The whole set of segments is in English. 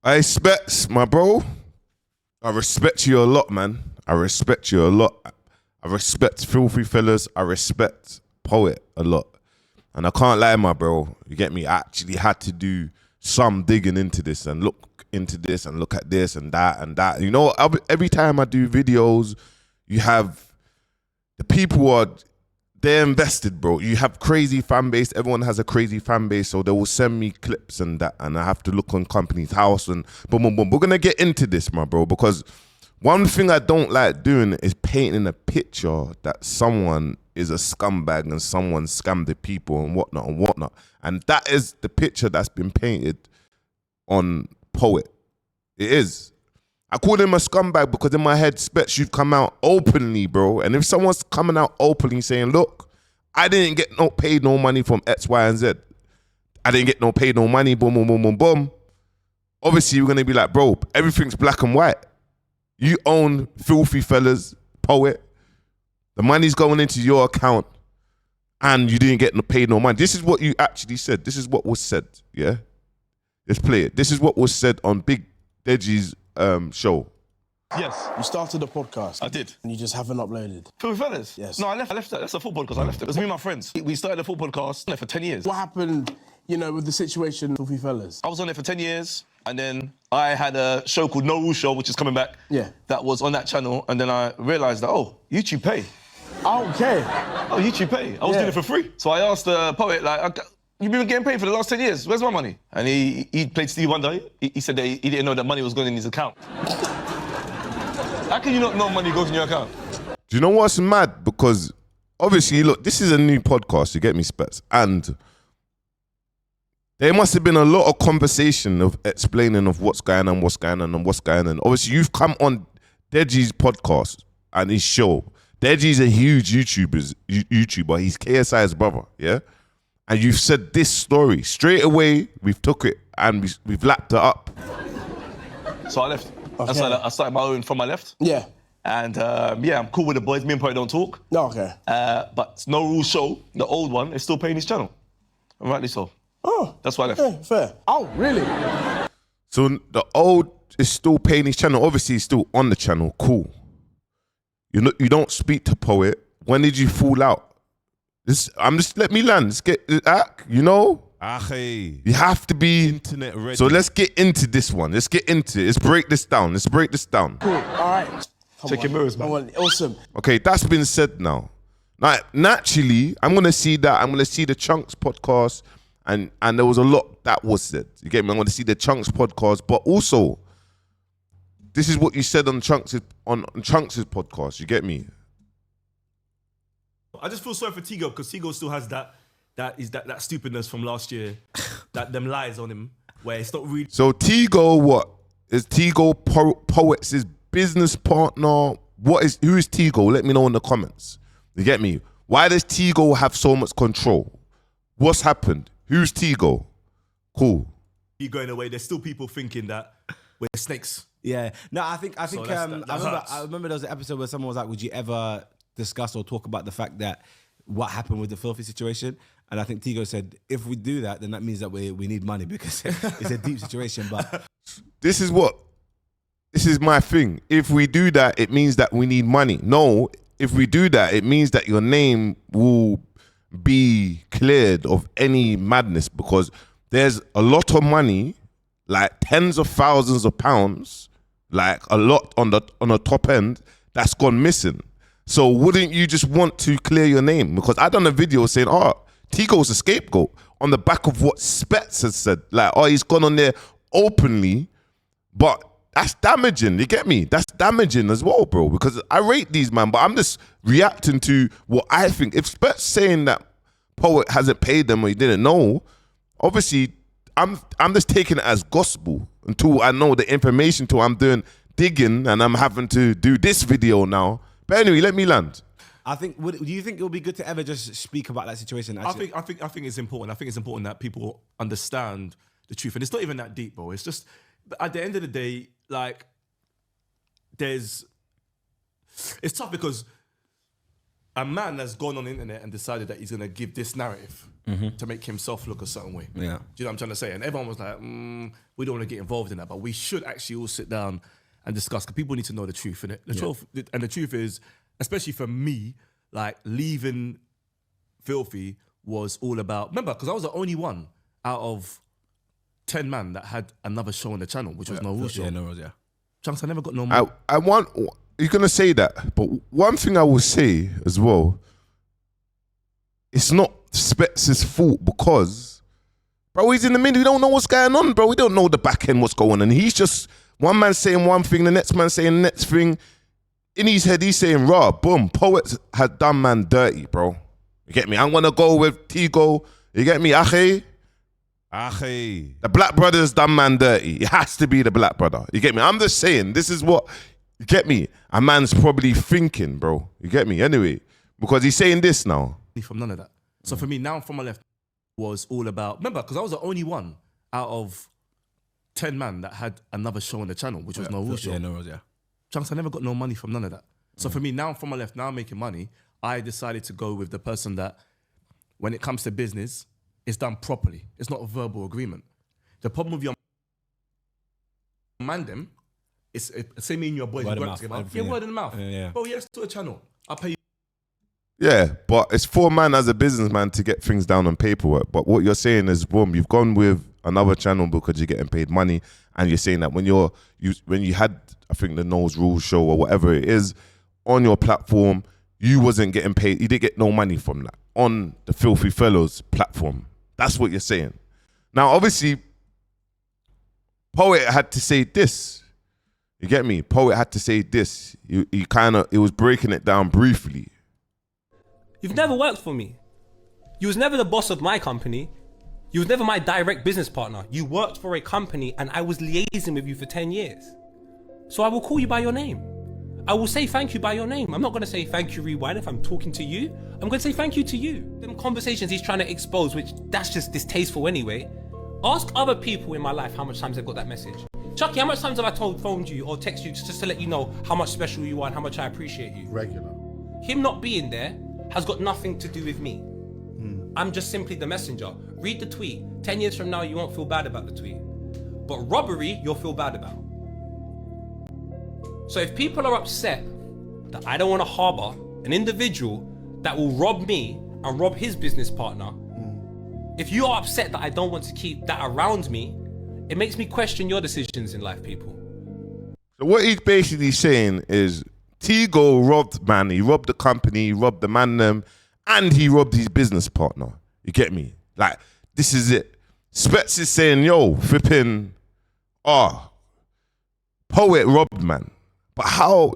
I expect, my bro. I respect you a lot, man. I respect you a lot. I respect Filthy Fellas. I respect Poet a lot. And I can't lie, my bro. You get me? I actually had to do some digging into this and look into this and look at this and that and that. You know, every time I do videos, you have the people they're invested, bro. You have crazy fan base. Everyone has a crazy fan base, so they will send me clips and that, and I have to look on company's house and boom, boom, boom. We're gonna get into this, my bro, because one thing I don't like doing is painting a picture that someone is a scumbag and someone scammed the people and whatnot and whatnot. And that is the picture that's been painted on Poet. It is. I call him a scumbag because in my head, Spets, you've come out openly, bro. And if someone's coming out openly saying, look, I didn't get paid no money from X, Y, and Z. I didn't get paid no money, boom, boom, boom, boom, boom. Obviously, you're going to be like, bro, everything's black and white. You own Filthy Fellas, Poet. The money's going into your account and you didn't get paid no money. This is what you actually said. This is what was said, yeah? Let's play it. This is what was said on Big Deji's show. Yes. You started a podcast. I did. And you just haven't uploaded. Filthy Fellas? Yes. No, I left that. That's a full podcast. I left it. It was me and my friends. We started a full podcast for 10 years. What happened, you know, with the situation with Filthy Fellas? I was on it for 10 years, and then I had a show called No Rules Show, which is coming back. Yeah. That was on that channel, and then I realised that, oh, YouTube pay. Okay. Oh, YouTube pay. I was doing it for free. So I asked the Poet, like, you've been getting paid for the last 10 years. Where's my money? And he played Steve Wonder. He said that he didn't know that money was going in his account. How can you not know money goes in your account? Do you know what's mad? Because obviously, look, this is a new podcast, you get me, Spets? And there must have been a lot of conversation of explaining of what's going on, what's going on, and what's going on. Obviously, you've come on Deji's podcast and his show. Deji's a huge YouTuber. He's KSI's brother, yeah? And you've said this story. Straight away, we've took it and we've lapped it up. So I left. Okay. I started my own from my left. Yeah. And yeah, I'm cool with the boys. Me and Poet don't talk. No, okay. But No Rules Show, the old one, is still paying his channel. And rightly so. Oh. That's why I left. Okay, fair. Oh, really? So the old is still paying his channel. Obviously, he's still on the channel. Cool. You don't speak to Poet. When did you fall out? Let me land. Let's get you know. Ackhiii. You have to be Internet ready. So let's get into this one. Let's get into it. Let's break this down. Cool. All right. Check your mirrors, man. Awesome. Okay, that's been said now. Now, naturally, I'm gonna see that. I'm gonna see the Chunks podcast, and there was a lot that was said. You get me? I'm gonna see the Chunks podcast, but also, this is what you said on Chunks' podcast. You get me? I just feel sorry for Tego because Tego still has that stupidness from last year, that them lies on him where it's not really. So Tego, what is Tego Poets' business partner? Who is Tego? Let me know in the comments. You get me? Why does Tego have so much control? What's happened? Who's Tego? Cool. Going away. There's still people thinking that we're snakes. Yeah. No, I think So that hurts. I remember there was an episode where someone was like, would you ever discuss or talk about the fact that what happened with the Filthy situation? And I think Tego said, if we do that, then that means that we need money because it's a deep situation. But This is my thing. If we do that, it means that we need money. No, if we do that, it means that your name will be cleared of any madness because there's a lot of money, like tens of thousands of pounds, like a lot on the top end that's gone missing. So wouldn't you just want to clear your name? Because I done a video saying, Tego's a scapegoat on the back of what Spets has said. Like, he's gone on there openly, but that's damaging. You get me? That's damaging as well, bro. Because I rate these, man, but I'm just reacting to what I think. If Spets saying that Poet hasn't paid them or he didn't know, obviously I'm just taking it as gospel until I know the information. Till I'm doing digging and I'm having to do this video now. But anyway, let me land. I think, do you think it would be good to ever just speak about that situation? Actually? I think it's important. I think it's important that people understand the truth. And it's not even that deep, bro. It's just, at the end of the day, like, it's tough because a man has gone on the internet and decided that he's going to give this narrative to make himself look a certain way. Yeah. Do you know what I'm trying to say? And everyone was like, we don't want to get involved in that, but we should actually all sit down and discuss, because people need to know the truth, innit? The truth is, especially for me, like leaving Filthy was all about, remember, because I was the only one out of 10 man that had another show on the channel, which was No Rules show. Yeah, No Rules, yeah. Chunks, I never got no money. I want, you're going to say that, but one thing I will say as well, it's not Spets' fault because, bro, he's in the middle. We don't know what's going on, bro. We don't know the back end, what's going on. He's just, one man saying one thing, the next man saying the next thing. In his head, he's saying, raw, boom, Poet had done man dirty, bro. You get me? I'm going to go with Tego. You get me? Ackhiii. The black brother's done man dirty. It has to be the black brother. You get me? I'm just saying, this is what, you get me? A man's probably thinking, bro. You get me? Anyway, because he's saying this now. From none of that. So for me, now from my left was all about, remember, because I was the only one out of 10 man that had another show on the channel, which was No Rules show. Yeah, No Rules, yeah. Chunks, I never got no money from none of that. So for me, now from my left, now I'm making money, I decided to go with the person that, when it comes to business, it's done properly. It's not a verbal agreement. The problem with your man, them, it's say me and your boys Word of work mouth, together. everything, Yeah, word of the mouth. Yeah. Oh, yes, to a channel. I'll pay you. Yeah, but it's for man as a businessman to get things down on paperwork. But what you're saying is, boom, you've gone with another channel because you're getting paid money, and you're saying that when you had, I think, the No Rules show or whatever it is on your platform, you wasn't getting paid. You didn't get no money from that on the Filthy Fellows platform. That's what you're saying. Now, obviously, Poet had to say this. You get me? Poet had to say this. It was breaking it down briefly. You've never worked for me. You was never the boss of my company. You was never my direct business partner. You worked for a company and I was liaising with you for 10 years. So I will call you by your name. I will say thank you by your name. I'm not going to say thank you, Rewind, if I'm talking to you. I'm going to say thank you to you. Them conversations he's trying to expose, which that's just distasteful anyway. Ask other people in my life how much times they've got that message. Chucky, how much times have I phoned you or text you just to let you know how much special you are and how much I appreciate you? Regular. Him not being there has got nothing to do with me. I'm just simply the messenger. Read the tweet. 10 years from now, you won't feel bad about the tweet. But robbery, you'll feel bad about. So if people are upset that I don't want to harbor an individual that will rob me and rob his business partner, if you are upset that I don't want to keep that around me, it makes me question your decisions in life, people. So what he's basically saying is Tego robbed man, he robbed the company, he robbed the man them, and he robbed his business partner. You get me? Like, this is it. Spets is saying, yo, flipping, Poet robbed man. But how,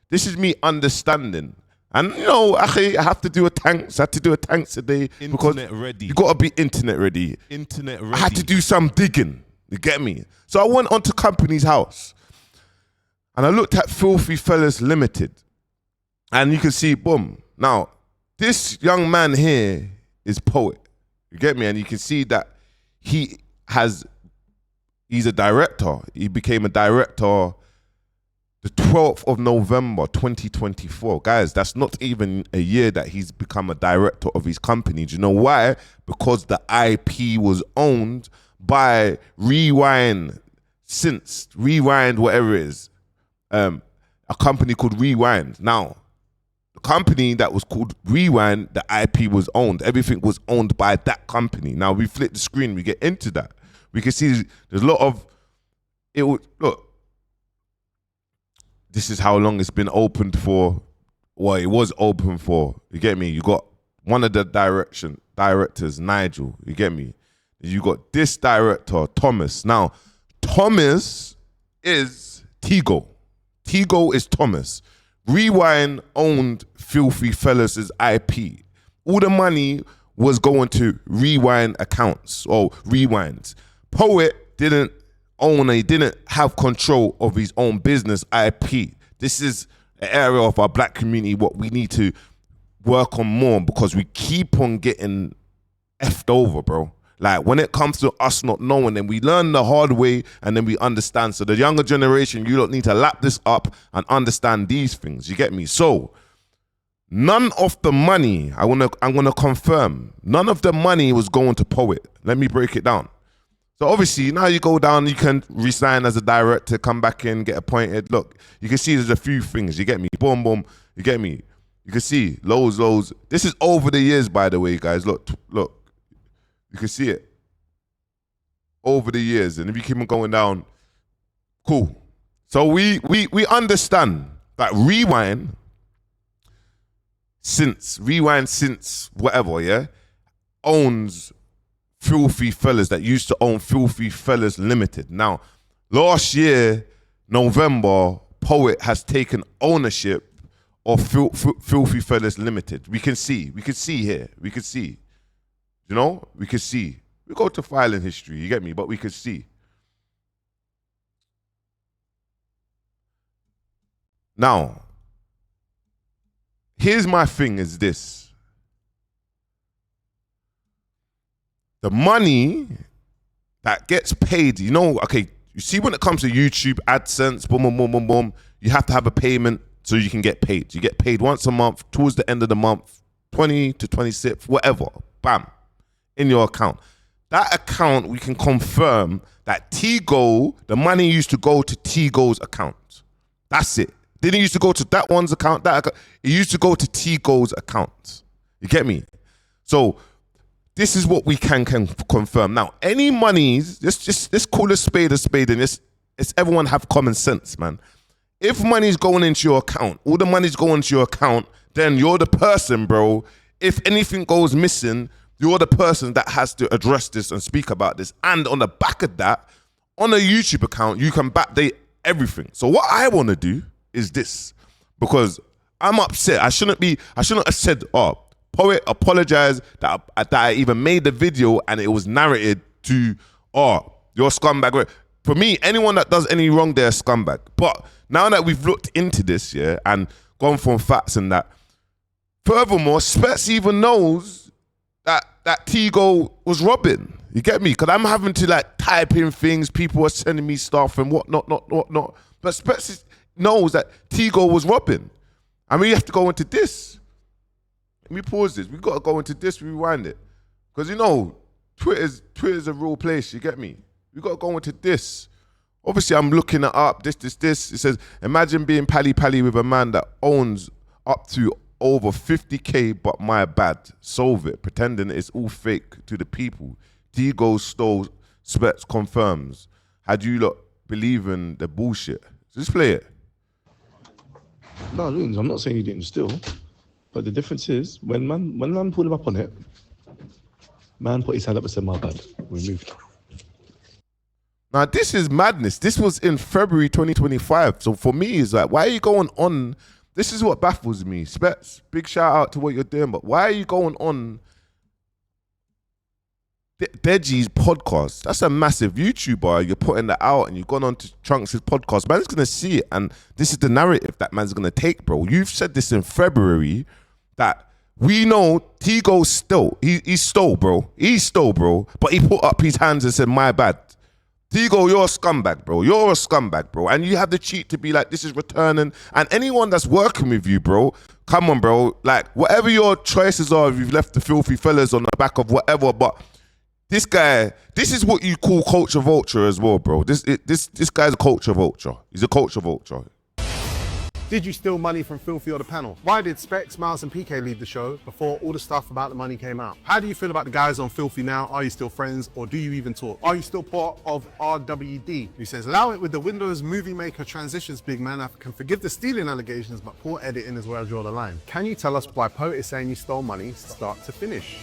this is me understanding. And you know, Ackhiii, I have to do a thanks. I had to do a thanks today. Internet ready. You gotta be internet ready. Internet ready. I had to do some digging. You get me? So I went onto company's house and I looked at Filthy Fellas Limited. And you can see, boom. Now, this young man here is Poet. You get me? And you can see that he's a director. He became a director the 12th of November, 2024. Guys, that's not even a year that he's become a director of his company. Do you know why? Because the IP was owned by Rewind, whatever it is. A company called Rewind. Now, the company that was called Rewind, the IP was owned. Everything was owned by that company. Now, we flip the screen, we get into that. We can see there's a lot of, look, this is how long it's been opened for. Well, it was open for. You get me? You got one of the directors, Nigel. You get me? You got this director, Thomas. Now, Thomas is Tego. Tego is Thomas. Rewind owned Filthy Fellas' IP. All the money was going to Rewind accounts or Rewinds. Poet didn't own, he didn't have control of his own business IP. This is an area of our black community what we need to work on more, because we keep on getting effed over, bro. Like, when it comes to us not knowing, then we learn the hard way and then we understand. So the younger generation, you don't need to lap this up and understand these things. You get me? So none of the money, I'm gonna confirm, none of the money was going to Poet. Let me break it down. So obviously, now you go down, you can resign as a director, come back in, get appointed. Look, you can see there's a few things, you get me? Boom, boom, you get me? You can see loads. This is over the years, by the way, guys. Look. You can see it. Over the years. And if you keep on going down, cool. So we understand that Rewind since whatever, yeah, owns Filthy Fellas that used to own Filthy Fellas Limited. Now, last year, November, Poet has taken ownership of Filthy Fellas Limited. We can see here. We can see. You know? We can see. We go to filing history, you get me? But we can see. Now, here's my thing is this. The money that gets paid, you know, okay, you see when it comes to YouTube, AdSense, boom, boom, boom, boom, boom, you have to have a payment so you can get paid. You get paid once a month, towards the end of the month, 20 to 26th, whatever, bam, in your account. That account, we can confirm that Tego, the money used to go to Tego's account. That's it. Didn't used to go to that one's account, it used to go to Tego's account. You get me? So this is what we can confirm. Now, any monies, let's call a spade, and let's everyone have common sense, man. If money's going into your account, all the money's going into your account, then you're the person, bro. If anything goes missing, you're the person that has to address this and speak about this. And on the back of that, on a YouTube account, you can backdate everything. So what I want to do is this, because I'm upset. I shouldn't have said, oh, Poet, apologize that I even made the video and it was narrated to, oh, you're a scumbag. For me, anyone that does any wrong, they're a scumbag. But now that we've looked into this, yeah, and gone from facts and that, furthermore, Spets even knows that Tego was robbing. You get me? Because I'm having to like type in things, people are sending me stuff and whatnot. But Spets knows that Tego was robbing. I mean, you have to go into this. Let me pause this. We've got to go into this, rewind it. Because, you know, Twitter's a real place, you get me? We've got to go into this. Obviously, I'm looking it up, this. It says, imagine being pally with a man that owns up to over 50K, but my bad. Solve it, pretending it's all fake to the people. Tego stole, Spets confirms. Had you lot believe in the bullshit? Just play it. No, Loons, I'm not saying you didn't steal. But the difference is, when man pulled him up on it, man put his hand up and said, my bad, we moved. Now, this is madness. This was in February 2025. So for me, it's like, why are you going on? This is what baffles me. Spets, big shout out to what you're doing, but why are you going on Deji's podcast? That's a massive YouTuber. You're putting that out and you've gone on to Trunks' podcast. Man's going to see it, and this is the narrative that man's going to take, bro. You've said this in February that we know Tego stole. He stole, bro. He stole, bro. But he put up his hands and said, my bad. Tego, you're a scumbag, bro. You're a scumbag, bro. And you have the cheat to be like, this is returning. And anyone that's working with you, bro, come on, bro. Like, whatever your choices are, if you've left the Filthy Fellas on the back of whatever, but this guy, this is what you call culture vulture as well, bro. This guy's a culture vulture. He's a culture vulture. Did you steal money from Filthy or the panel? Why did Specs, Miles and PK leave the show before all the stuff about the money came out? How do you feel about the guys on Filthy now? Are you still friends or do you even talk? Are you still part of RWD? He says, allow it with the Windows Movie Maker transitions, big man. I can forgive the stealing allegations, but poor editing is where I draw the line. Can you tell us why Poet is saying you stole money start to finish?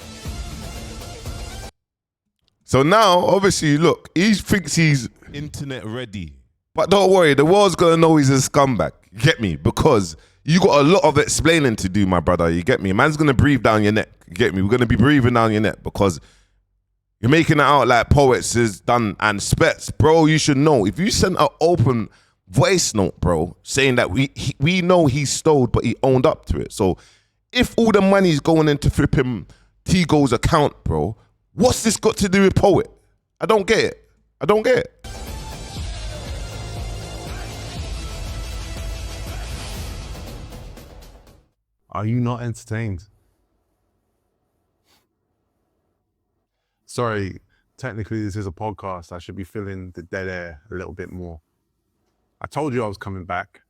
So now, obviously, look, he thinks he's internet ready. But don't worry, the world's gonna know he's a scumbag. You get me? Because you got a lot of explaining to do, my brother. You get me? Man's gonna breathe down your neck. You get me? We're gonna be breathing down your neck because you're making it out like Poets is done and Spets. Bro, you should know. If you send an open voice note, bro, saying that we know he stole, but he owned up to it. So if all the money's going into flipping Tego's account, bro, what's this got to do with Poet? I don't get it. I don't get it. Are you not entertained? Sorry, technically this is a podcast. I should be filling the dead air a little bit more. I told you I was coming back.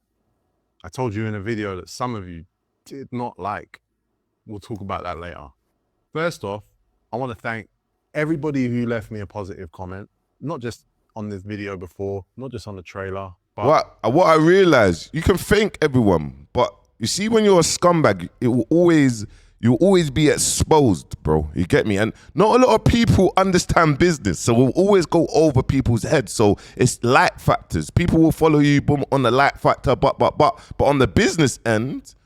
I told you in a video that some of you did not like. We'll talk about that later. First off, I want to thank everybody who left me a positive comment, not just on this video before, not just on the trailer, but What I realized, you can thank everyone, but you see, when you're a scumbag, you'll always be exposed, bro. You get me? And not a lot of people understand business, so we'll always go over people's heads. So it's like factors. People will follow you, boom, on the like factor, but on the business end,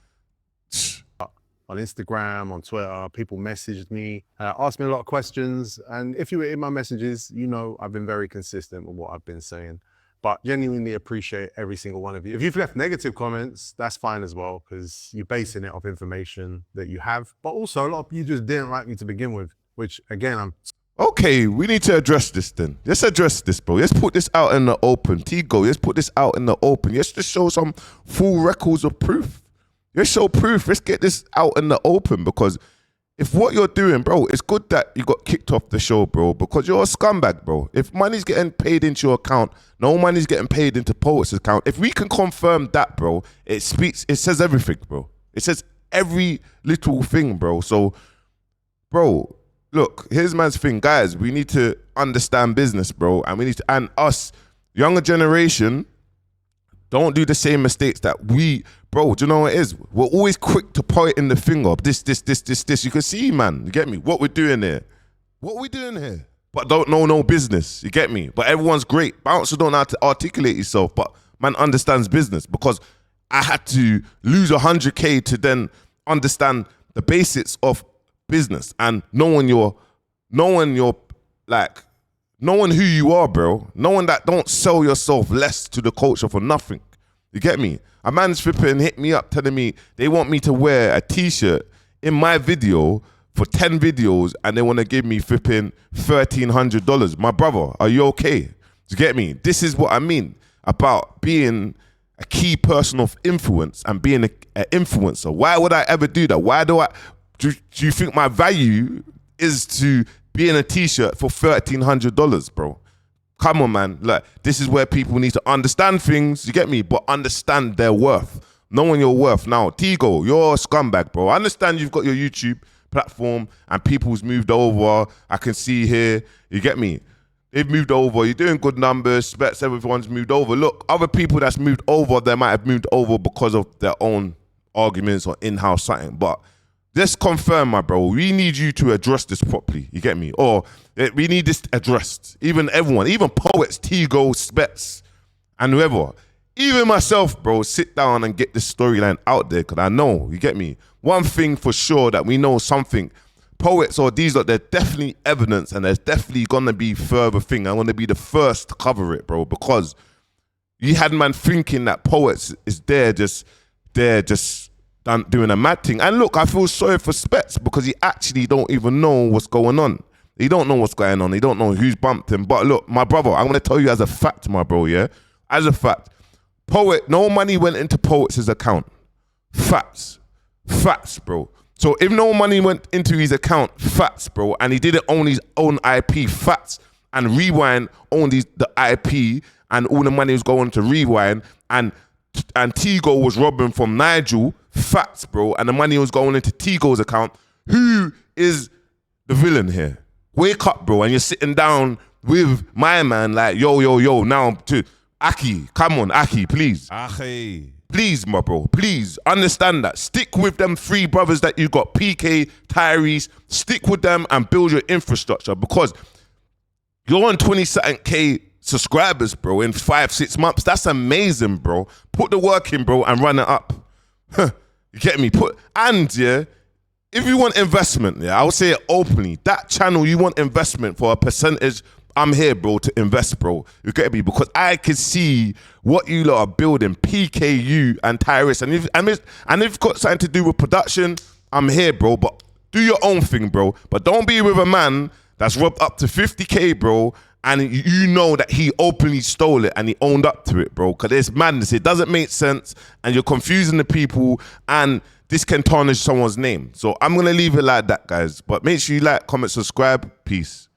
on Instagram, on Twitter, people messaged me, asked me a lot of questions. And if you were in my messages, you know I've been very consistent with what I've been saying. But genuinely appreciate every single one of you. If you've left negative comments, that's fine as well, because you're basing it off information that you have. But also, a lot of you just didn't like me to begin with, which again, I'm... Okay, we need to address this then. Let's address this, bro. Let's put this out in the open. Tego, let's put this out in the open. Let's just show some full records of proof. Let's show proof. Let's get this out in the open, because if what you're doing, bro, it's good that you got kicked off the show, bro, because you're a scumbag, bro. If money's getting paid into your account, no money's getting paid into Poet's account. If we can confirm that, bro, it says everything, bro. It says every little thing, bro. So, bro, look, here's man's thing, guys. We need to understand business, bro, and us, younger generation, don't do the same mistakes that we, bro, do you know what it is? We're always quick to point in the finger. This. You can see, man, you get me? What we're doing here. But don't know no business, you get me? But everyone's great. Bouncers don't know how to articulate yourself, but man understands business, because I had to lose 100K to then understand the basics of business and knowing who you are, bro. Knowing that don't sell yourself less to the culture for nothing. You get me? A man's flipping hit me up telling me they want me to wear a t-shirt in my video for 10 videos and they want to give me flipping $1,300. My brother, are you okay? You get me? This is what I mean about being a key person of influence and being an influencer. Why would I ever do that? Why do you think my value is to be in a t-shirt for $1,300, bro? Come on, man. Like, this is where people need to understand things, you get me? But understand their worth. Knowing your worth. Now, Tego, you're a scumbag, bro. I understand you've got your YouTube platform and people's moved over. I can see here, you get me? They've moved over. You're doing good numbers. Specs, everyone's moved over. Look, other people that's moved over, they might have moved over because of their own arguments or in-house something. But just confirm, my bro, we need you to address this properly. You get me? Or we need this addressed. Even everyone, even Poets, Tego, Specs, and whoever. Even myself, bro, sit down and get this storyline out there, because I know, you get me? One thing for sure that we know something. Poets or these, there's definitely evidence, and there's definitely gonna be further thing. I'm gonna be the first to cover it, bro, because you had man thinking that Poets is just doing a mad thing. And look, I feel sorry for Specs, because he actually don't even know what's going on. He don't know what's going on. He don't know who's bumped him. But look, my brother, I'm gonna tell you as a fact, my bro, yeah? As a fact, Poet, no money went into Poets' account. Facts, bro. So if no money went into his account, facts, bro, and he didn't own his own IP, facts, and Rewind owned the IP, and all the money was going to Rewind, and Tego was robbing from Nigel, facts, bro, and the money was going into Tego's account. Who is the villain here? Wake up, bro, and you're sitting down with my man like, yo, now to Ackhiii. Come on, Ackhiii, please. Ackhiii. Please, my bro, please understand that. Stick with them three brothers that you got, PK, Tyrese. Stick with them and build your infrastructure, because you're on 20-something K subscribers, bro, in 5-6 months. That's amazing, bro. Put the work in, bro, and run it up. You get me? If you want investment, I would say it openly. That channel, you want investment for a percentage, I'm here, bro, to invest, bro. You get me? Because I can see what you lot are building, PKU and Tyrese. And if it's got something to do with production, I'm here, bro. But do your own thing, bro. But don't be with a man that's robbed up to 50K, bro, and you know that he openly stole it and he owned up to it, bro. Because it's madness. It doesn't make sense, and you're confusing the people. And this can tarnish someone's name. So I'm gonna leave it like that, guys. But make sure you like, comment, subscribe. Peace.